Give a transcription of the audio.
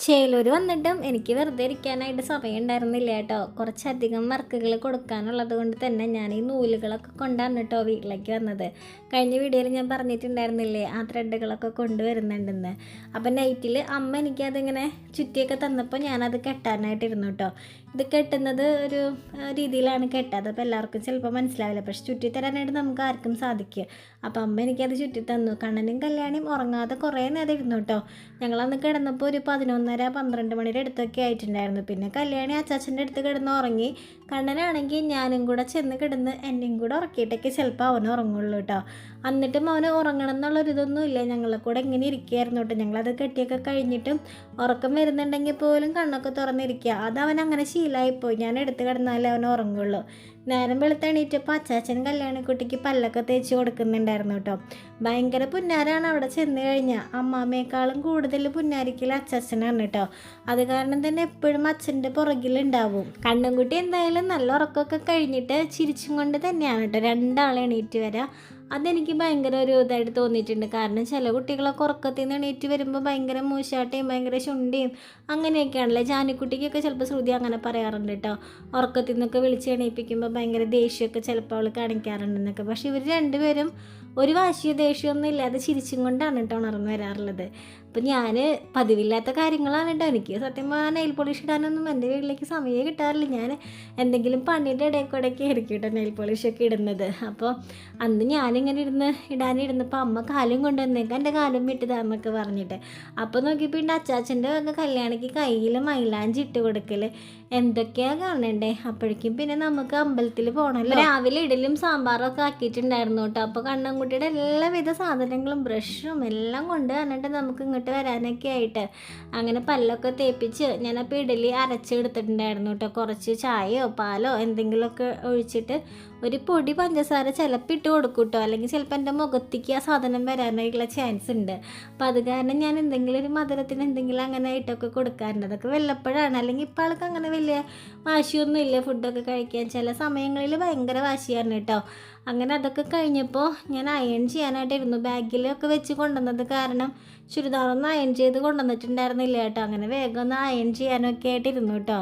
ചേലൂർ വന്നിട്ടും എനിക്ക് വെറുതെ ഇരിക്കാനായിട്ട് സമയം ഉണ്ടായിരുന്നില്ല കേട്ടോ. കുറച്ചധികം വർക്കുകൾ കൊടുക്കാനുള്ളത് കൊണ്ട് തന്നെ ഞാൻ ഈ നൂലുകളൊക്കെ കൊണ്ടാണ് കേട്ടോ വീട്ടിലേക്ക് വന്നത്. കഴിഞ്ഞ വീഡിയോയിൽ ഞാൻ പറഞ്ഞിട്ടുണ്ടായിരുന്നില്ലേ ആ ത്രെഡുകളൊക്കെ കൊണ്ടുവരുന്നുണ്ടെന്ന്. അപ്പം നൈറ്റിൽ അമ്മ എനിക്കതിങ്ങനെ ചുറ്റിയൊക്കെ തന്നപ്പോൾ ഞാനത് കെട്ടാനായിട്ടിരുന്നു കേട്ടോ. ഇത് കെട്ടുന്നത് ഒരു രീതിയിലാണ് കെട്ടാത്. അപ്പോൾ എല്ലാവർക്കും ചിലപ്പോൾ മനസ്സിലാവില്ല, പക്ഷെ ചുറ്റിത്തരാനായിട്ട് നമുക്ക് ആർക്കും സാധിക്കും. അപ്പോൾ അമ്മ എനിക്കത് ചുറ്റി തന്നു. കണ്ണനും കല്യാണിയും ഉറങ്ങാതെ കുറേ നേരം ഇരുന്നു കേട്ടോ. ഞങ്ങളന്ന് കിടന്നപ്പോൾ ഒരു 11:30-12 മണിയുടെ അടുത്തൊക്കെ ആയിട്ടുണ്ടായിരുന്നു. പിന്നെ കല്യാണി അച്ചാച്ചൻ്റെ അടുത്ത് കിടന്ന് ഉറങ്ങി. കണ്ണനാണെങ്കിൽ ഞാനും കൂടെ ചെന്ന് കിടന്ന് എന്നെയും കൂടെ ഉറക്കിയിട്ടൊക്കെ ചിലപ്പോൾ അവന് ഉറങ്ങുള്ളൂ കേട്ടോ. എന്നിട്ടും അവന് ഉറങ്ങണം എന്നുള്ളൊരിതൊന്നും ഇല്ല, ഞങ്ങളെ കൂടെ ഇങ്ങനെ ഇരിക്കുകയായിരുന്നു കേട്ടോ. ഞങ്ങളത് കെട്ടിയൊക്കെ കഴിഞ്ഞിട്ടും ഉറക്കം വരുന്നുണ്ടെങ്കിൽ പോലും കണ്ണൊക്കെ തുറന്നിരിക്കുക. അത് അവൻ അങ്ങനെ ശീലമായിപ്പോയി. ഞാൻ എടുത്ത് കിടന്നാലേ അവൻ ഉറങ്ങുള്ളൂ. നേരം വെളുത്തെണീറ്റപ്പോൾ അച്ചാച്ചൻ കല്യാണിക്കുട്ടിക്ക് പല്ലൊക്കെ തേച്ച് കൊടുക്കുന്നുണ്ടായിരുന്നു കേട്ടോ. ഭയങ്കര പുന്നാരാണ്. അവിടെ ചെന്ന് കഴിഞ്ഞാൽ അമ്മാമ്മയെക്കാളും കൂടുതൽ പുന്നാരിക്കൽ അച്ചാച്ചനാണ് കേട്ടോ. അത് കാരണം തന്നെ എപ്പോഴും അച്ഛൻ്റെ പുറകിലുണ്ടാവും. കണ്ണൻകുട്ടി എന്തായാലും നല്ല ഉറക്കമൊക്കെ കഴിഞ്ഞിട്ട് ചിരിച്ചും കൊണ്ട് തന്നെയാണ് കേട്ടോ രണ്ടാളെ എണീറ്റ് വരാം. അതെനിക്ക് ഭയങ്കര ഒരു ഇതായിട്ട് തോന്നിയിട്ടുണ്ട്. കാരണം ചില കുട്ടികളൊക്കെ ഉറക്കത്തിൽ നിന്ന് എണീറ്റ് വരുമ്പോൾ ഭയങ്കര മൂശാട്ടയും ഭയങ്കര ചുണ്ടിയും അങ്ങനെയൊക്കെയാണല്ലേ. ജാനിക്കുട്ടിക്കൊക്കെ ചിലപ്പോൾ ശ്രുതി അങ്ങനെ പറയാറുണ്ട് കേട്ടോ. ഉറക്കത്തിൽ നിന്നൊക്കെ വിളിച്ച് എണീപ്പിക്കുമ്പോൾ ഭയങ്കര ദേഷ്യമൊക്കെ ചിലപ്പോൾ അവൾ കാണിക്കാറുണ്ടെന്നൊക്കെ. പക്ഷെ ഇവർ രണ്ടുപേരും ഒരു വാശിയോ ദേഷ്യമൊന്നും ഇല്ലാതെ ചിരിച്ചും കൊണ്ടാണ് കേട്ടോ ഉണർന്ന് വരാറുള്ളത്. അപ്പം ഞാൻ പതിവില്ലാത്ത കാര്യങ്ങളാണ് കേട്ടോ. എനിക്ക് സത്യം പറഞ്ഞാൽ നെയിൽ പോളിഷ് ഇടാനൊന്നും എൻ്റെ വീട്ടിലേക്ക് സമയം കിട്ടാറില്ല. ഞാൻ എന്തെങ്കിലും പണിയുടെ ഇടയ്ക്കിടയ്ക്ക് ആയിരിക്കും കേട്ടോ നെയിൽ പോളിഷൊക്കെ ഇടുന്നത്. അപ്പോൾ അന്ന് ഞാനിങ്ങനെ ഇടാനിരുന്നപ്പോൾ അമ്മ കാലും കൊണ്ടുവന്നേക്കാം, എൻ്റെ കാലും വിട്ടതാന്നൊക്കെ പറഞ്ഞിട്ട്. അപ്പോൾ നോക്കിയപ്പോൾ എൻ്റെ അച്ചാച്ചൻ്റെ വക കല്യാണിക്ക് കയ്യിൽ മൈലാഞ്ചി ഇട്ട് കൊടുക്കൽ എന്തൊക്കെയാണ് കാണണ്ടേ. അപ്പോഴേക്കും പിന്നെ നമുക്ക് അമ്പലത്തിൽ പോകണമല്ലോ. രാവിലെ ഇഡലും സാമ്പാറൊക്കെ ആക്കിയിട്ടുണ്ടായിരുന്നു കേട്ടോ. അപ്പോൾ കണ്ണൻകുട്ടിയുടെ എല്ലാവിധ സാധനങ്ങളും ബ്രഷും എല്ലാം കൊണ്ട് വന്നിട്ട് നമുക്ക് ഇങ്ങോട്ട് വരാനൊക്കെ ആയിട്ട് അങ്ങനെ പല്ലൊക്കെ തേപ്പിച്ച് ഞാനപ്പോൾ ഇഡലി അരച്ചെടുത്തിട്ടുണ്ടായിരുന്നു കേട്ടോ. കുറച്ച് ചായയോ പാലോ എന്തെങ്കിലുമൊക്കെ ഒഴിച്ചിട്ട് ഒരു പൊടി പഞ്ചസാര ചിലപ്പോൾ ഇട്ട് കൊടുക്കും കേട്ടോ. അല്ലെങ്കിൽ ചിലപ്പോൾ എൻ്റെ മുഖത്തേക്ക് ആ സാധനം വരാനായിട്ടുള്ള ചാൻസ് ഉണ്ട്. അപ്പോൾ അത് കാരണം ഞാൻ എന്തെങ്കിലും ഒരു മധുരത്തിന് എന്തെങ്കിലും അങ്ങനെ ആയിട്ടൊക്കെ കൊടുക്കാറുണ്ട്. അതൊക്കെ വല്ലപ്പോഴാണ്. അല്ലെങ്കിൽ ഇപ്പോൾ ആൾക്ക് അങ്ങനെ വലിയ വാശിയൊന്നും ഇല്ല ഫുഡൊക്കെ കഴിക്കാൻ. ചില സമയങ്ങളിൽ ഭയങ്കര വാശിയാണ് കേട്ടോ. അങ്ങനെ അതൊക്കെ കഴിഞ്ഞപ്പോൾ ഞാൻ അയൺ ചെയ്യാനായിട്ടിരുന്നു. ബാഗിലൊക്കെ വെച്ച് കൊണ്ടുവന്നത് കാരണം ചുരിദാറൊന്നും അയൺ ചെയ്ത് കൊണ്ടുവന്നിട്ടുണ്ടായിരുന്നില്ല കേട്ടോ. അങ്ങനെ വേഗം ഒന്ന് അയൺ ചെയ്യാനൊക്കെ ആയിട്ടിരുന്നു കേട്ടോ.